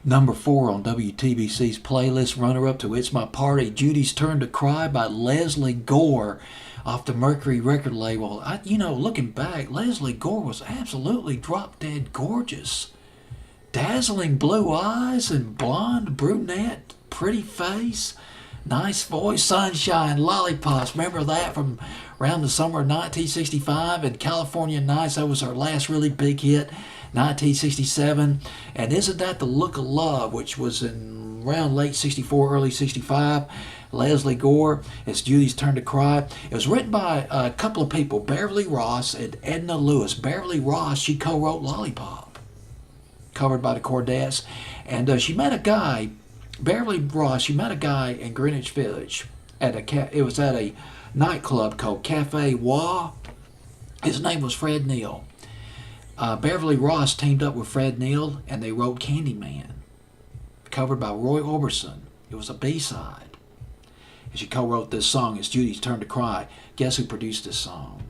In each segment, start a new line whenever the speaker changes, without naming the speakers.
Number 4 on WTBC's playlist, runner-up to It's My Party, Judy's Turn to Cry by Leslie Gore off the Mercury record label. Looking back, Leslie Gore was absolutely drop-dead gorgeous. Dazzling blue eyes and blonde brunette, pretty face, nice voice, Sunshine, Lollipops. Remember that from around the summer of 1965? And California Nights, that was her last really big hit, 1967. And Isn't That the Look of Love, which was in around late 64, early 65. Leslie Gore, It's Judy's Turn to Cry. It was written by a couple of people, Beverly Ross and Edna Lewis. Beverly Ross, she co-wrote Lollipop, covered by the Chordettes. And she met a guy, Beverly Ross, she met a guy in Greenwich Village. It was at a nightclub called Cafe Wah. His name was Fred Neil. Beverly Ross teamed up with Fred Neil, and they wrote Candyman, covered by Roy Orbison. It was a B-side. And she co-wrote this song, It's Judy's Turn to Cry. Guess who produced this song?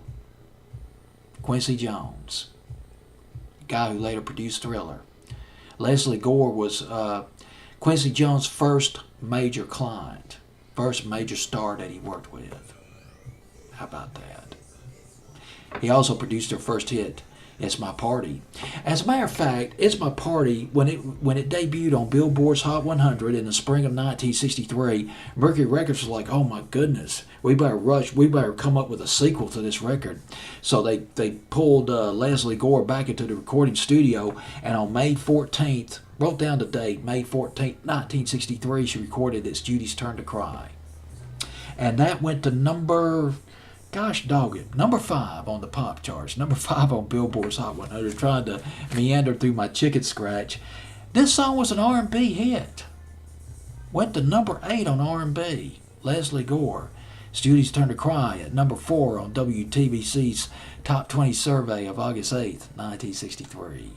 Quincy Jones, the guy who later produced Thriller. Leslie Gore was Quincy Jones' first major client, first major star that he worked with. How about that? He also produced her first hit, It's My Party. As a matter of fact, It's My Party, when it debuted on Billboard's Hot 100 in the spring of 1963, Mercury Records was like, oh my goodness, we better come up with a sequel to this record. So they pulled Leslie Gore back into the recording studio, and on May 14th, wrote down the date, May 14th, 1963, she recorded It's Judy's Turn to Cry. And that went to number 5 on the pop charts, number 5 on Billboard's Hot 100, trying to meander through my chicken scratch. This song was an R&B hit. Went to number 8 on R&B. Leslie Gore, It's Judy's Turn to Cry, at number 4 on WTBC's Top 20 survey of August 8th, 1963.